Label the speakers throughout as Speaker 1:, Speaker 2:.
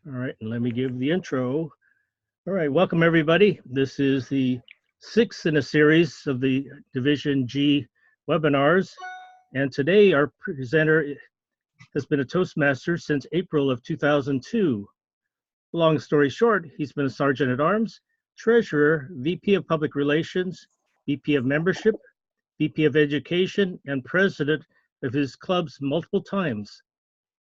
Speaker 1: All right, and let me give the intro. All right, welcome everybody. This is the sixth in a series of the Division G webinars. And today our presenter has been a Toastmaster since April of 2002. Long story short, he's been a Sergeant at Arms, Treasurer, VP of Public Relations, VP of Membership, VP of Education, and President of his clubs multiple times.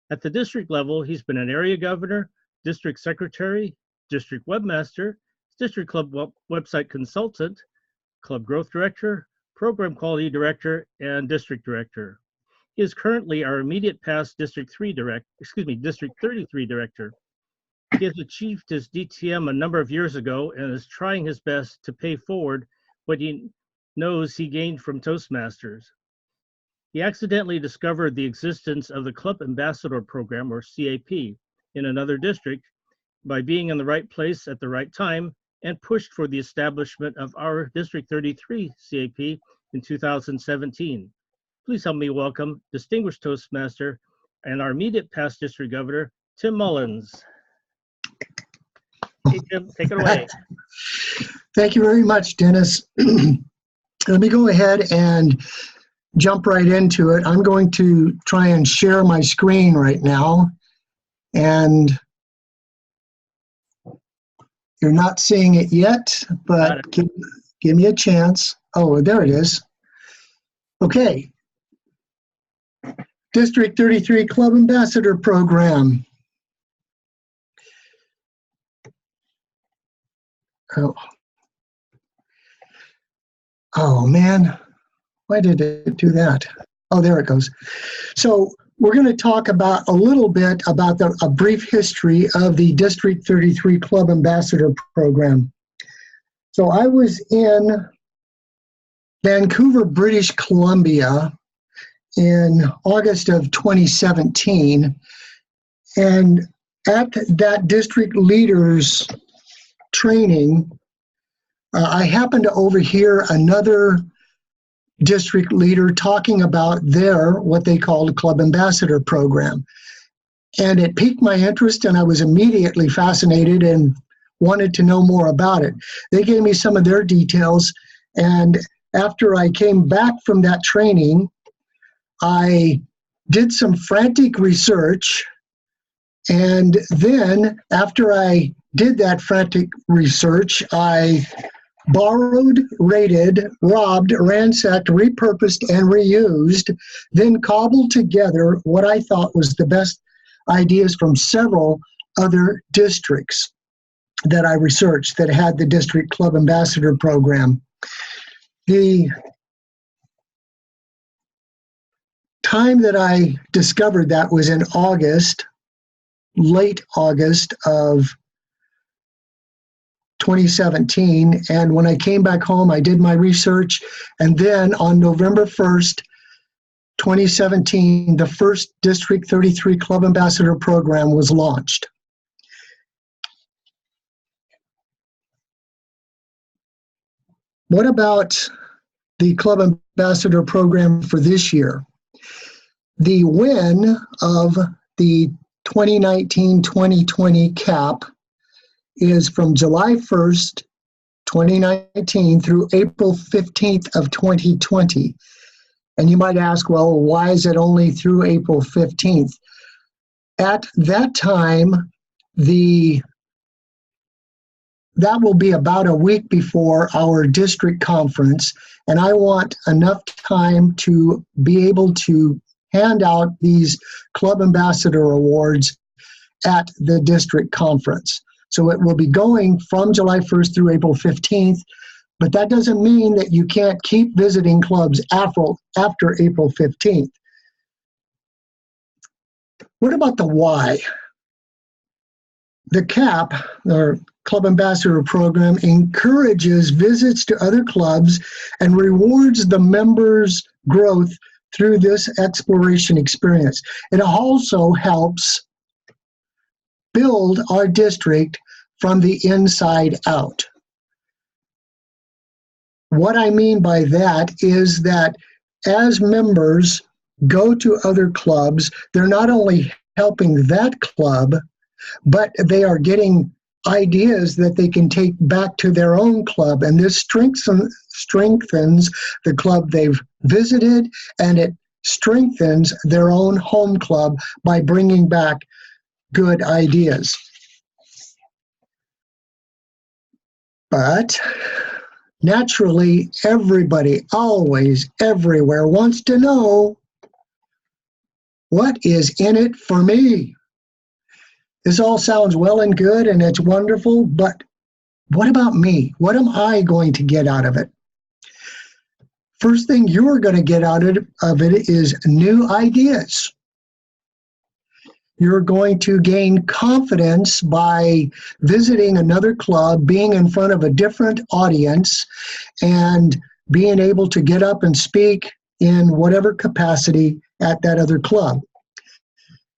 Speaker 1: At the district level, he's been an area governor, district secretary, district webmaster, district club website consultant, club growth director, program quality director, and district director. He is currently our immediate past District 33 director. He has achieved his DTM a number of years ago and is trying his best to pay forward what he knows he gained from Toastmasters. He accidentally discovered the existence of the Club Ambassador Program, or CAP, in another district by being in the right place at the right time and pushed for the establishment of our District 33 CAP in 2017. Please help me welcome distinguished Toastmaster and our immediate past district governor, Tim Mullins. Hey, Tim, take it away.
Speaker 2: Thank you very much, Dennis. Let me go ahead and jump right into it. I'm going to try and share my screen right now. And you're not seeing it yet, but give me a chance. Oh, there it is. Okay. District 33 Club Ambassador Program. Oh man, why did it do that? Oh, there it goes. So we're going to talk about a little bit about a brief history of the District 33 Club Ambassador Program. So I was in Vancouver, British Columbia in August of 2017, and at that district leaders training, I happened to overhear another district leader talking about what they called Club Ambassador Program. And it piqued my interest, and I was immediately fascinated and wanted to know more about it. They gave me some of their details, and after I came back from that training, I did some frantic research, and then after I did that frantic research, I borrowed, raided, robbed, ransacked, repurposed, and reused, then cobbled together what I thought was the best ideas from several other districts that I researched that had the District Club Ambassador Program. The time that I discovered that was in August, late August of 2017, and when I came back home, I did my research, and then on November 1st, 2017, the first District 33 Club Ambassador Program was launched. What about the Club Ambassador Program for this year? The win of the 2019-2020 CAP is from July 1st, 2019 through April 15th of 2020. And you might ask, well, why is it only through April 15th? At that time, that will be about a week before our district conference, and I want enough time to be able to hand out these Club Ambassador Awards at the district conference. So it will be going from July 1st through April 15th, but that doesn't mean that you can't keep visiting clubs after April 15th. What about the why? The CAP, or Club Ambassador Program, encourages visits to other clubs and rewards the members' growth through this exploration experience. It also helps build our district from the inside out. What I mean by that is that as members go to other clubs, they're not only helping that club, but they are getting ideas that they can take back to their own club, and this strengthens the club they've visited, and it strengthens their own home club by bringing back good ideas. But naturally, everybody, always, everywhere wants to know, what is in it for me? This all sounds well and good, and it's wonderful, but what about me? What am I going to get out of it? First thing you're going to get out of it is new ideas. You're going to gain confidence by visiting another club, being in front of a different audience, and being able to get up and speak in whatever capacity at that other club.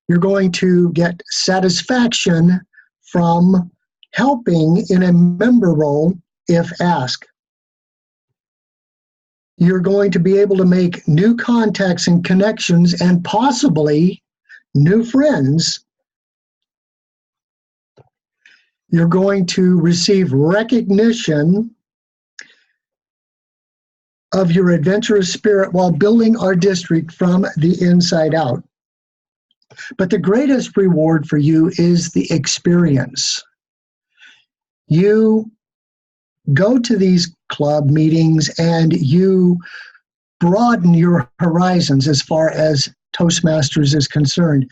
Speaker 2: You're going to get satisfaction from helping in a member role if asked. You're going to be able to make new contacts and connections and possibly new friends. You're going to receive recognition of your adventurous spirit while building our district from the inside out. But the greatest reward for you is the experience. You go to these club meetings and you broaden your horizons as far as Toastmasters is concerned.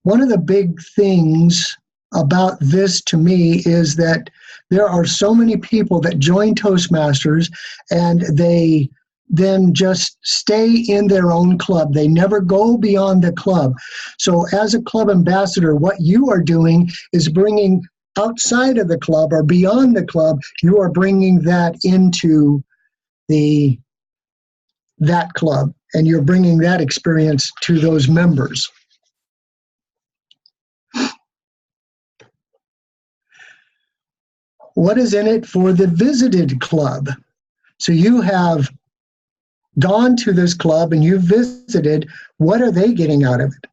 Speaker 2: One of the big things about this to me is that there are so many people that join Toastmasters and they then just stay in their own club. They never go beyond the club. So as a club ambassador, what you are doing is bringing outside of the club or beyond the club, you are bringing that into that club, and you're bringing that experience to those members. What is in it for the visited club? So you have gone to this club and you've visited. What are they getting out of it?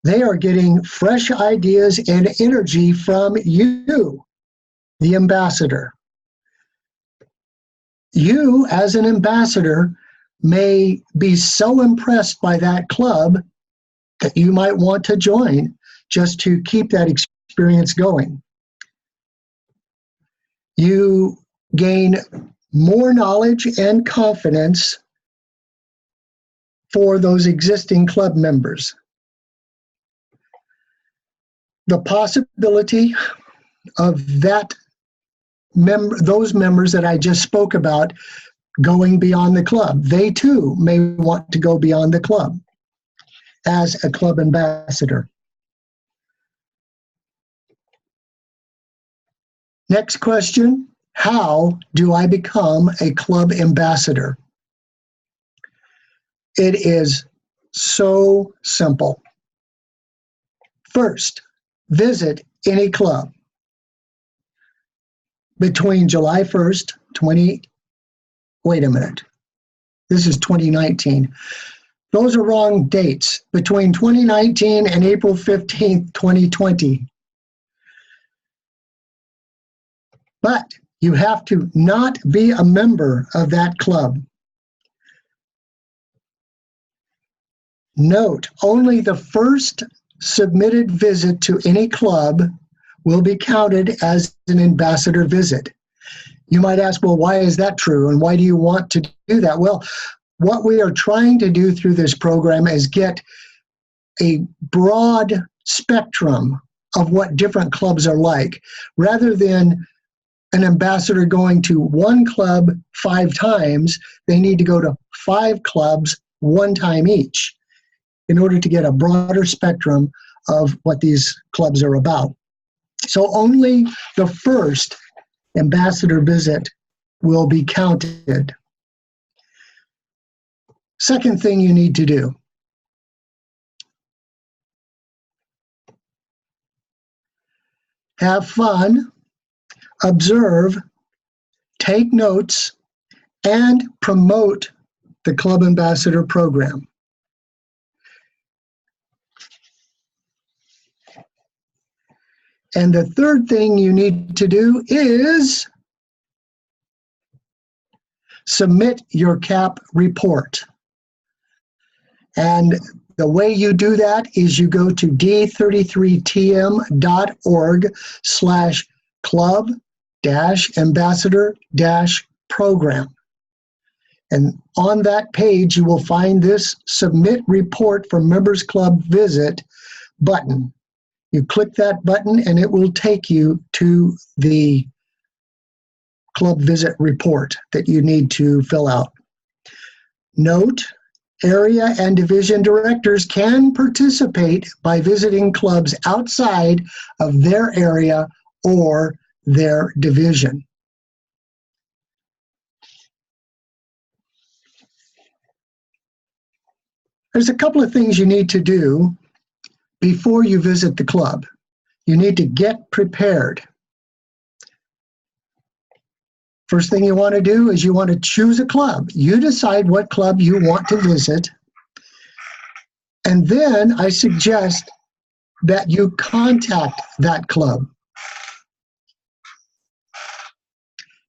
Speaker 2: They are getting fresh ideas and energy from you, the ambassador. You, as an ambassador, may be so impressed by that club that you might want to join just to keep that experience going. You gain more knowledge and confidence for those existing club members. The possibility of those members that I just spoke about going beyond the club, they too may want to go beyond the club as a club ambassador. Next question, how do I become a club ambassador? It is so simple. First, visit any club between July 1st, this is 2019. Those are wrong dates. Between 2019 and April 15th, 2020. But you have to not be a member of that club. Note, only the first submitted visit to any club will be counted as an ambassador visit. You might ask, well, why is that true? And why do you want to do that? Well, what we are trying to do through this program is get a broad spectrum of what different clubs are like, rather than an ambassador going to one club 5 times. They need to go to 5 clubs 1 time each in order to get a broader spectrum of what these clubs are about. So only the first ambassador visit will be counted. Second thing you need to do, have fun, observe, take notes, and promote the Club Ambassador program. And the third thing you need to do is submit your CAP report. And the way you do that is you go to d33tm.org/club-ambassador-program. And on that page, you will find this Submit Report for Members Club Visit button. You click that button and it will take you to the club visit report that you need to fill out. Note, area and division directors can participate by visiting clubs outside of their area or their division. There's a couple of things you need to do before you visit the club. You need to get prepared. First thing you want to do is you want to choose a club. You decide what club you want to visit. And then I suggest that you contact that club.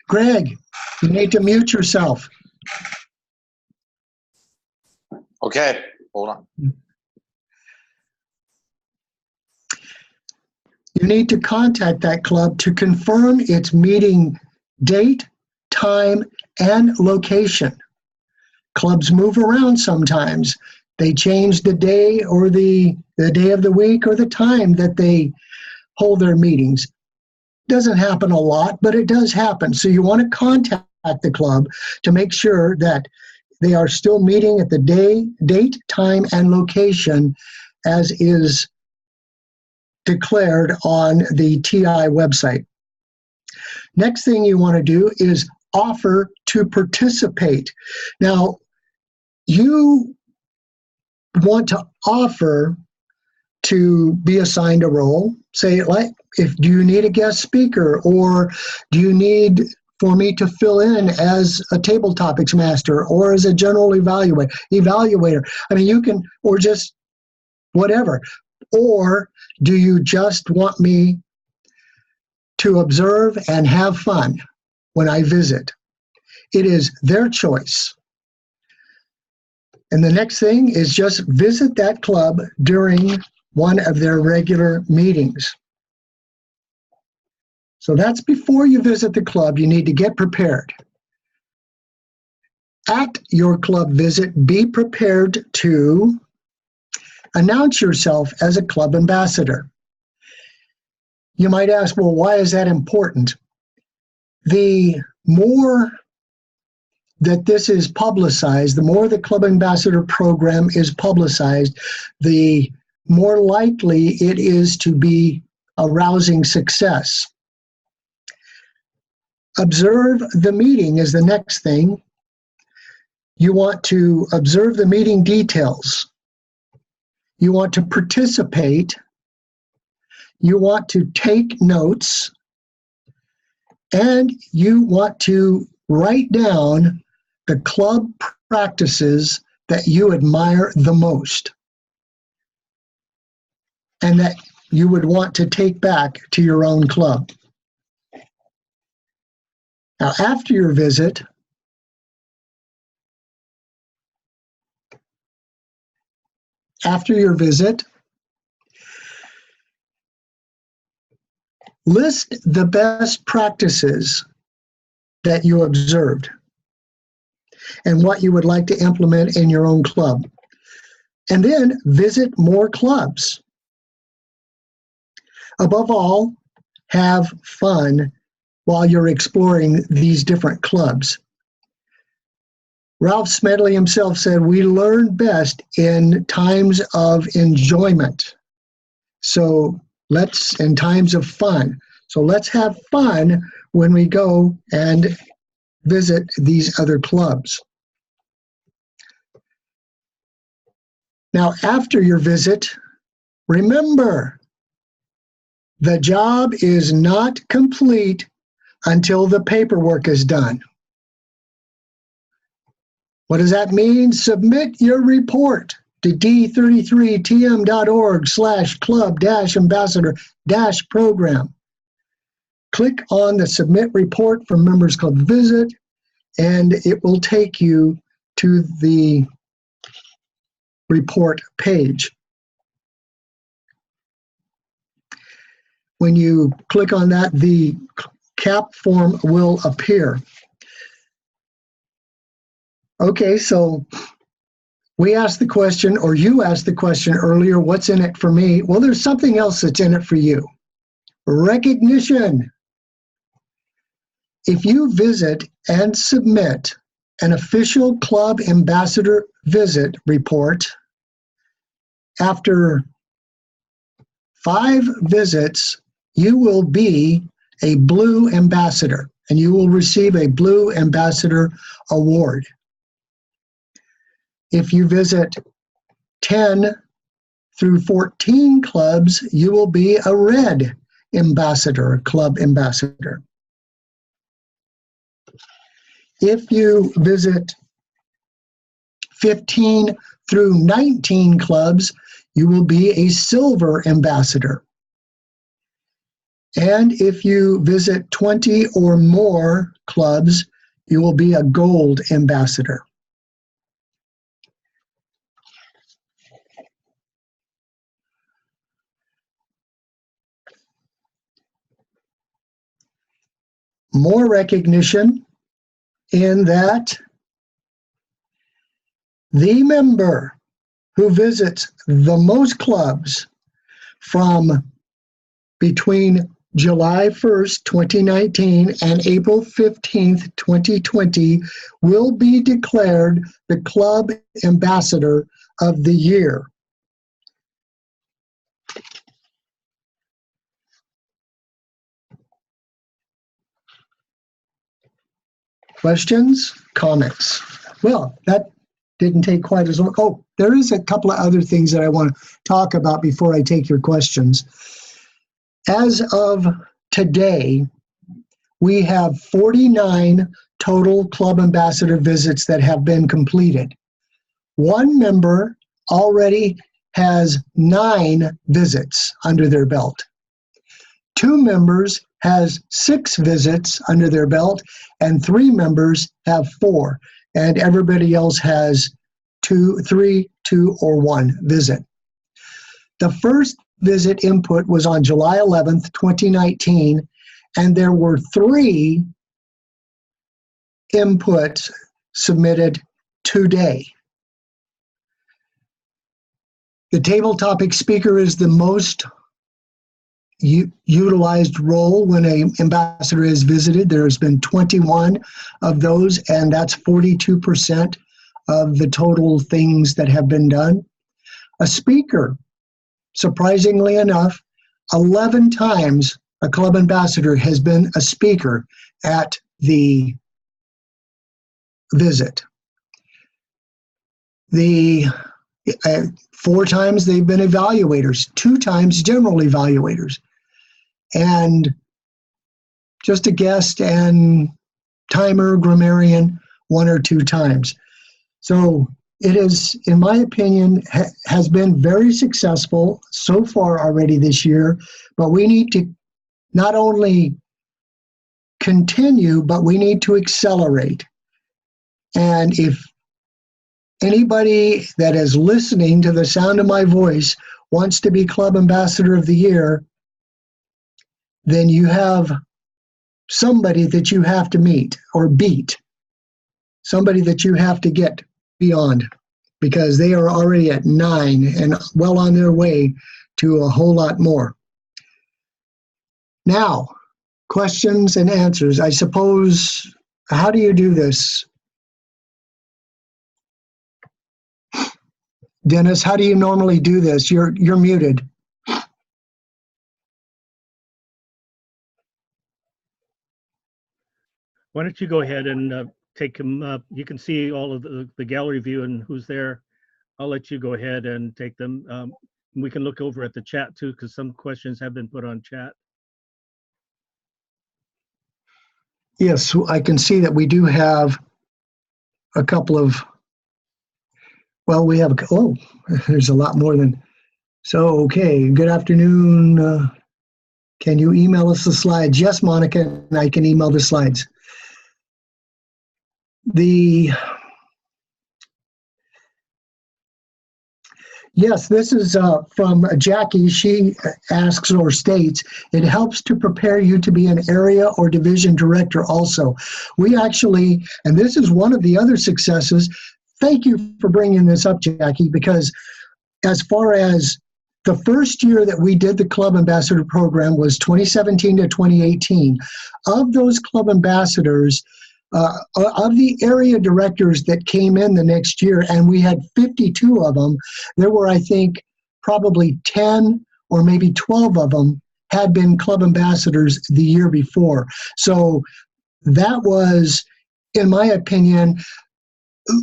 Speaker 2: Greg, you need to mute yourself.
Speaker 3: Okay, hold on.
Speaker 2: You need to contact that club to confirm its meeting date, time, and location. Clubs move around sometimes. They change the day or the day of the week or the time that they hold their meetings. Doesn't happen a lot, but it does happen. So you want to contact the club to make sure that they are still meeting at the date, time, and location as is declared on the TI website. Next thing you want to do is offer to participate. Now, you want to offer to be assigned a role. Say, like, do you need a guest speaker, or do you need for me to fill in as a table topics master or as a general evaluator? I mean, you can, or just whatever. Or do you just want me to observe and have fun when I visit? It is their choice. And the next thing is just visit that club during one of their regular meetings. So that's before you visit the club. You need to get prepared. At your club visit, be prepared to announce yourself as a club ambassador. You might ask, well, why is that important? The more that this is publicized, the more the Club Ambassador program is publicized, the more likely it is to be a rousing success. Observe the meeting is the next thing. You want to observe the meeting details. You want to participate. You want to take notes. And you want to write down the club practices that you admire the most and that you would want to take back to your own club. Now, after your visit, list the best practices that you observed and what you would like to implement in your own club. And then visit more clubs. Above all, have fun while you're exploring these different clubs. Ralph Smedley himself said, we learn best in times of enjoyment. So in times of fun. So let's have fun when we go and visit these other clubs. Now, after your visit, remember, the job is not complete until the paperwork is done. What does that mean? Submit your report. to d33tm.org/club-ambassador-program. Click on the Submit Report for Members Club Visit, and it will take you to the report page. When you click on that, the CAP form will appear. Okay, so we asked the question, or you asked the question earlier, what's in it for me? Well, there's something else that's in it for you. Recognition. If you visit and submit an official club ambassador visit report after 5 visits, you will be a Blue Ambassador, and you will receive a Blue Ambassador Award. If you visit 10 through 14 clubs, you will be a Red Ambassador, Club Ambassador. If you visit 15 through 19 clubs, you will be a Silver Ambassador. And if you visit 20 or more clubs, you will be a Gold Ambassador. More recognition in that the member who visits the most clubs from between July 1st, 2019 and April 15th, 2020 will be declared the Club Ambassador of the Year. Questions? Comments? Well, that didn't take quite as long. Oh, there is a couple of other things that I want to talk about before I take your questions. As of today, we have 49 total Club Ambassador visits that have been completed. One member already has 9 visits under their belt. 2 members has 6 visits under their belt, and 3 members have 4, and everybody else has 2, 3, 2, or 1 visit. The first visit input was on July 11th, 2019, and there were 3 inputs submitted today. The table topic speaker is the most utilized role when an ambassador is visited. There has been 21 of those, and that's 42% of the total things that have been done. A speaker, surprisingly enough, 11 times a club ambassador has been a speaker at the visit. 4 times they've been evaluators, 2 times general evaluators, and just a guest and timer, grammarian, 1 or 2 times. So it is, in my opinion, has been very successful so far already this year, but we need to not only continue, but we need to accelerate. And if anybody that is listening to the sound of my voice wants to be Club Ambassador of the Year, then you have somebody that you have to meet or beat, somebody that you have to get beyond, because they are already at 9 and well on their way to a whole lot more. Now, questions and answers. I suppose, how do you do this? Dennis, how do you normally do this? You're muted.
Speaker 1: Why don't you go ahead and take them up? You can see all of the gallery view and who's there. I'll let you go ahead and take them. We can look over at the chat too, because some questions have been put on chat.
Speaker 2: Yes, I can see that we do have a couple of Well, we have, there's a lot more than, so, okay, good afternoon. Can you email us the slides? Yes, Monica, and I can email the slides. Yes, this is from Jackie. She asks or states, it helps to prepare you to be an area or division director also. We actually, and this is one of the other successes, thank you for bringing this up, Jackie, because as far as the first year that we did the Club Ambassador program was 2017 to 2018. Of those Club Ambassadors, of the area directors that came in the next year, and we had 52 of them, there were, I think, probably 10 or maybe 12 of them had been Club Ambassadors the year before. So that was, in my opinion,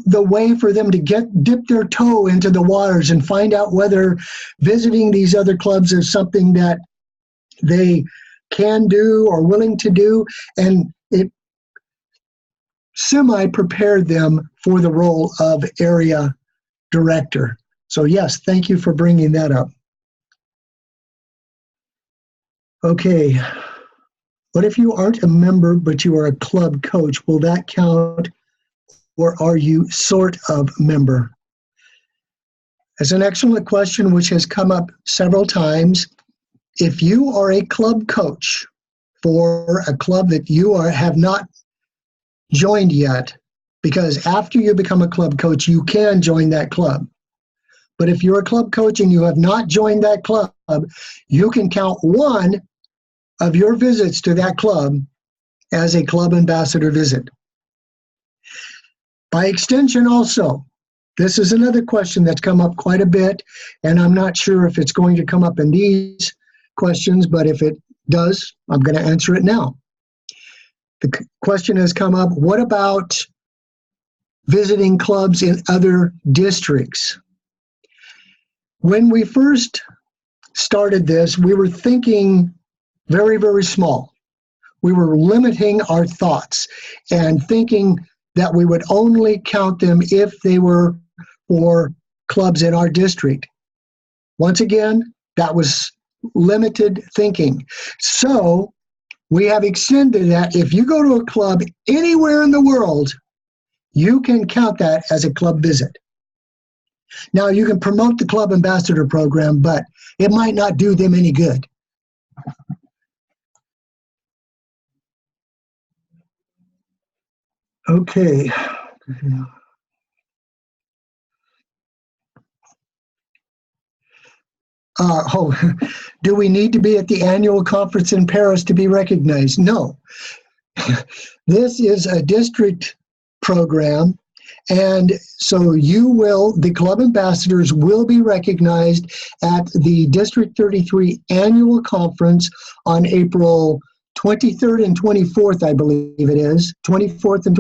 Speaker 2: the way for them to dip their toe into the waters and find out whether visiting these other clubs is something that they can do or willing to do. And it semi-prepared them for the role of area director. So yes, thank you for bringing that up. Okay, what if you aren't a member but you are a club coach? Will that count, or are you sort of member? That's an excellent question which has come up several times. If you are a club coach for a club that you have not joined yet, because after you become a club coach, you can join that club. But if you're a club coach and you have not joined that club, you can count one of your visits to that club as a club ambassador visit. By extension also, this is another question that's come up quite a bit, and I'm not sure if it's going to come up in these questions, but if it does, I'm going to answer it now. The question has come up, what about visiting clubs in other districts? When we first started this, we were thinking very, very small. We were limiting our thoughts and thinking that we would only count them if they were for clubs in our district. Once again, that was limited thinking. So we have extended that. If you go to a club anywhere in the world, you can count that as a club visit. Now, you can promote the Club Ambassador program, but it might not do them any good. Okay. Do we need to be at the annual conference in Paris to be recognized? No. This is a district program, and so the Club Ambassadors will be recognized at the District 33 annual conference on April 23rd and 24th, I believe it is. 24th and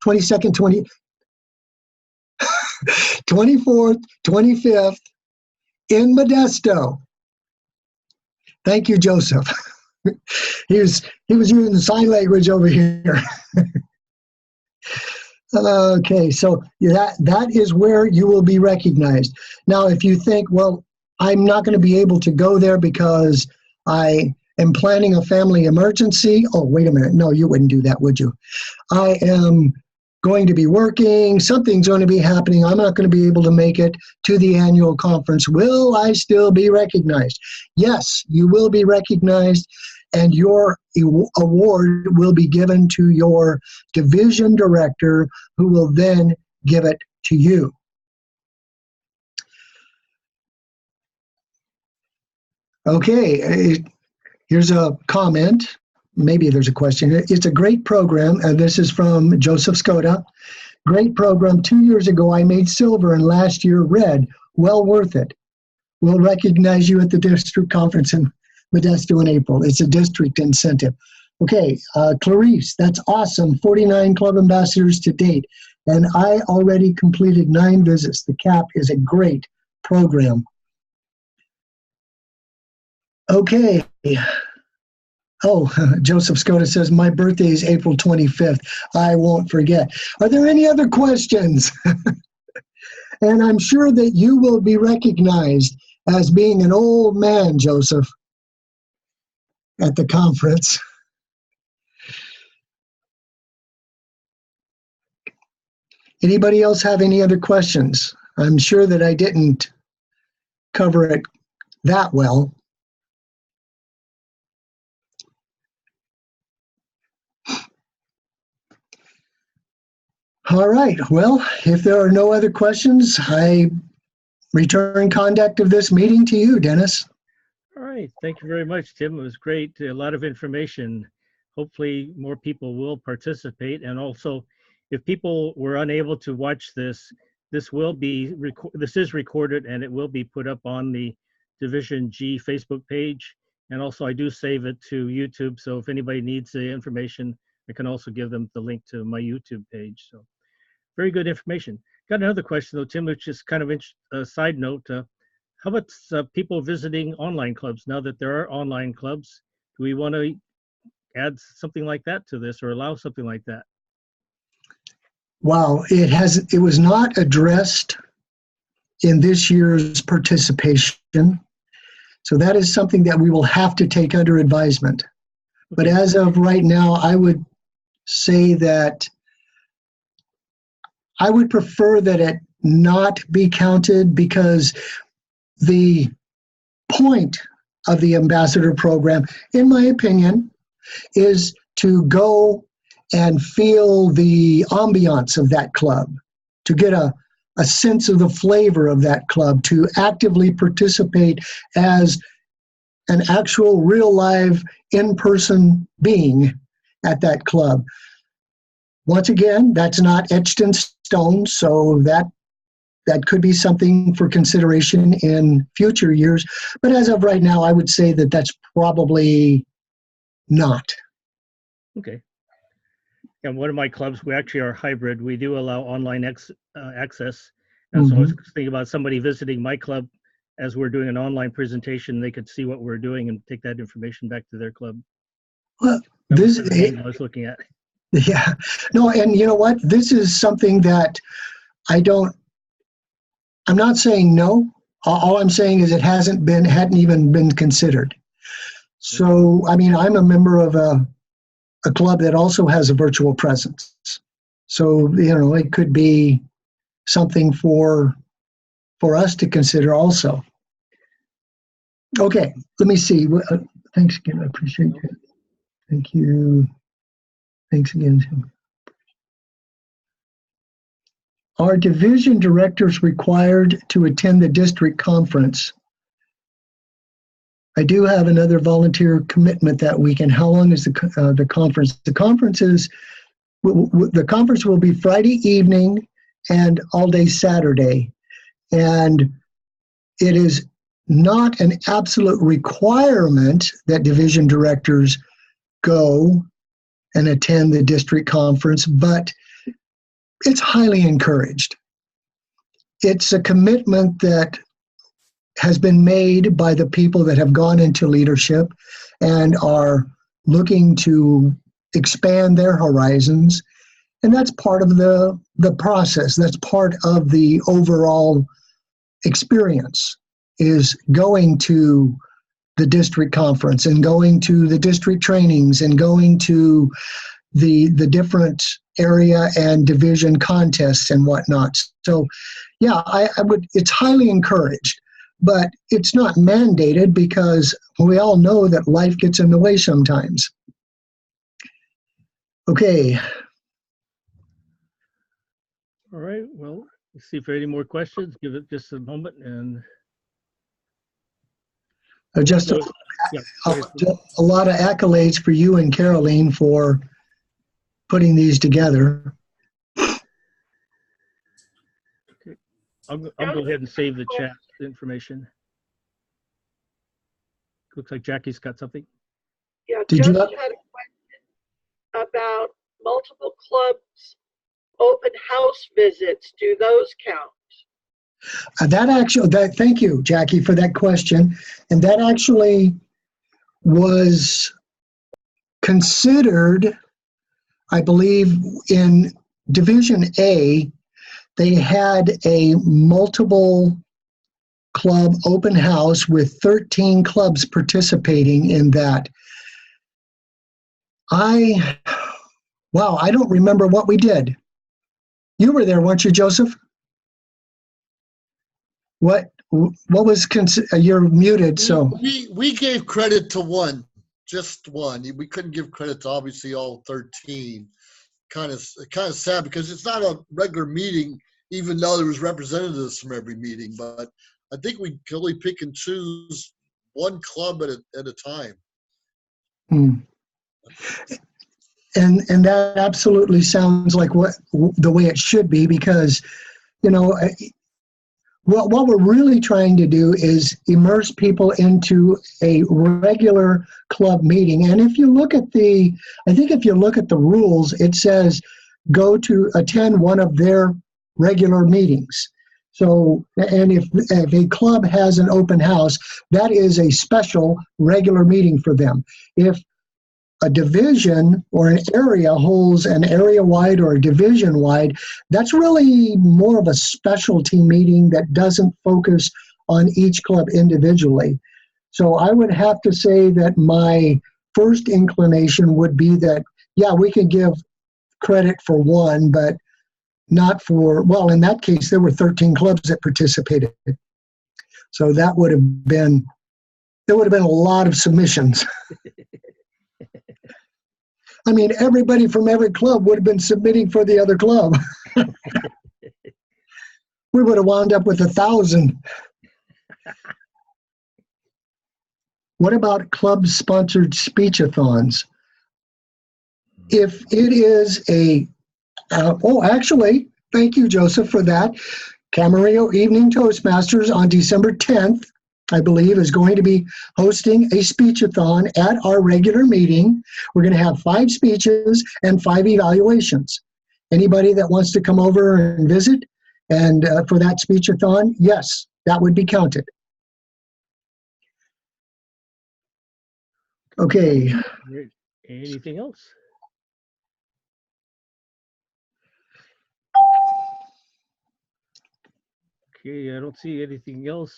Speaker 2: 22nd, 24th, 25th in Modesto. Thank you, Joseph. He was using the sign language over here. Okay, so that is where you will be recognized. Now, if you think, well, I'm not going to be able to go there because I am planning a family emergency. Oh, wait a minute. No, you wouldn't do that, would you? I am going to be working. Something's going to be happening. I'm not going to be able to make it to the annual conference. Will I still be recognized? Yes, you will be recognized, and your award will be given to your division director, who will then give it to you. Okay, here's a comment. Maybe there's a question. It's a great program, and this is from Joseph Skoda. Great program. 2 years ago, I made silver, and last year, red. Well worth it. We'll recognize you at the district conference in Modesto in April. It's a district incentive. Okay, Clarice, that's awesome. 49 club ambassadors to date, and I already completed 9 visits. The CAP is a great program. Okay. Oh, Joseph Skoda says, my birthday is April 25th. I won't forget. Are there any other questions? And I'm sure that you will be recognized as being an old man, Joseph, at the conference. Anybody else have any other questions? I'm sure that I didn't cover it that well. All right. Well, if there are no other questions, I return conduct of this meeting to you, Dennis.
Speaker 1: All right. Thank you very much, Tim. It was great. A lot of information. Hopefully more people will participate. And also, if people were unable to watch this, this is recorded and it will be put up on the Division G Facebook page. And also I do save it to YouTube. So if anybody needs the information, I can also give them the link to my YouTube page. So very good information. Got another question though, Tim, which is kind of a side note. How about people visiting online clubs? Now that there are online clubs, do we want to add something like that to this or allow something like that?
Speaker 2: Wow, it was not addressed in this year's participation. So that is something that we will have to take under advisement. But as of right now, I would say that I would prefer that it not be counted, because the point of the ambassador program, in my opinion, is to go and feel the ambiance of that club, to get a sense of the flavor of that club, to actively participate as an actual real live in-person being at that club. Once again, that's not etched in stone, so that could be something for consideration in future years. But as of right now, I would say that that's probably not.
Speaker 1: Okay. And one of my clubs, we actually are hybrid. We do allow online access. And so I was thinking about somebody visiting my club as we're doing an online presentation, they could see what we're doing and take that information back to their club.
Speaker 2: Well,
Speaker 1: that was the angle I was looking at.
Speaker 2: Yeah, no, and you know what? This is something that I'm not saying no. All I'm saying is it hadn't even been considered. So, I mean, I'm a member of a club that also has a virtual presence. So, you know, it could be something for us to consider also. Okay, let me see. Thanks again. I appreciate it. Thank you. Thanks again, Tim. Are division directors required to attend the district conference? I do have another volunteer commitment that weekend. How long is the conference? The conference will be Friday evening and all day Saturday. And it is not an absolute requirement that division directors go and attend the district conference, but it's highly encouraged. It's a commitment that has been made by the people that have gone into leadership and are looking to expand their horizons. And that's part of the process. That's part of the overall experience, is going to the district conference and going to the district trainings and going to the different area and division contests and whatnot. So yeah, I would, it's highly encouraged, but it's not mandated because we all know that life gets in the way sometimes. Okay.
Speaker 1: All right, well, let's see if there are any more questions. Give it just a moment and
Speaker 2: Just a lot of accolades for you and Caroline for putting these together.
Speaker 1: Okay. I'll go ahead and save the chat information. Looks like Jackie's got something.
Speaker 4: Yeah,
Speaker 2: Did you
Speaker 4: Joseph had a question about multiple clubs, open house visits. Do those count?
Speaker 2: Thank you, Jackie, for that question. And that actually was considered, I believe, in Division A, they had a multiple club open house with 13 clubs participating in that. Wow, I don't remember what we did. You were there, weren't you, Joseph? What was, you're muted, so.
Speaker 5: We gave credit to one, just one. We couldn't give credit to obviously all 13. Kind of sad because it's not a regular meeting, even though there was representatives from every meeting. But I think we could only pick and choose one club at a time.
Speaker 2: And that absolutely sounds like the way it should be, because, you know, what we're really trying to do is immerse people into a regular club meeting. And if you look at the rules, it says go to attend one of their regular meetings. So, and if a club has an open house, that is a special regular meeting for them. If a division or an area holds an area-wide or a division-wide, that's really more of a specialty meeting that doesn't focus on each club individually. So I would have to say that my first inclination would be that, yeah, we can give credit for one, but not for, well, in that case, there were 13 clubs that participated. So that would have been, there would have been a lot of submissions. I mean, everybody from every club would have been submitting for the other club. We would have wound up with 1,000. What about club-sponsored speechathons? If it is a, actually, thank you, Joseph, for that. Camarillo Evening Toastmasters on December 10th, I believe, is going to be hosting a speechathon at our regular meeting. We're going to have 5 speeches and 5 evaluations. Anybody that wants to come over and visit and for that speechathon, yes, that would be counted. Okay.
Speaker 1: Anything else? Okay, I don't see anything else.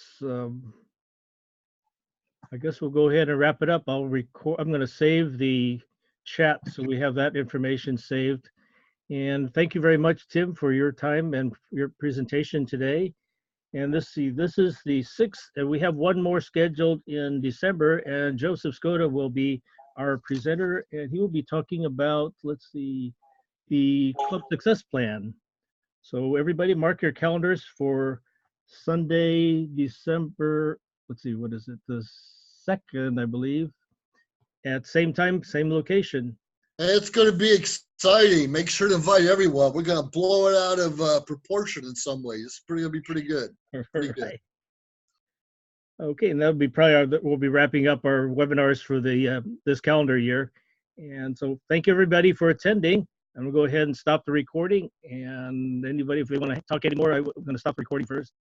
Speaker 1: I guess we'll go ahead and wrap it up. I'm going to save the chat so we have that information saved. And thank you very much, Tim, for your time and your presentation today. And this is the 6th, and we have one more scheduled in December, and Joseph Skoda will be our presenter, and he will be talking about, let's see, the Club Success Plan. So everybody mark your calendars for Sunday, December, let's see, what is it, the 2nd, I believe, at same time, same location.
Speaker 5: And it's going to be exciting. Make sure to invite everyone. We're going to blow it out of proportion in some ways. It's going to be pretty good. Pretty good.
Speaker 1: Okay, and that'll be probably we'll be wrapping up our webinars for the this calendar year. And so thank you everybody for attending. I'm gonna go ahead and stop the recording. And anybody, if they want to talk anymore, I'm going to stop recording first.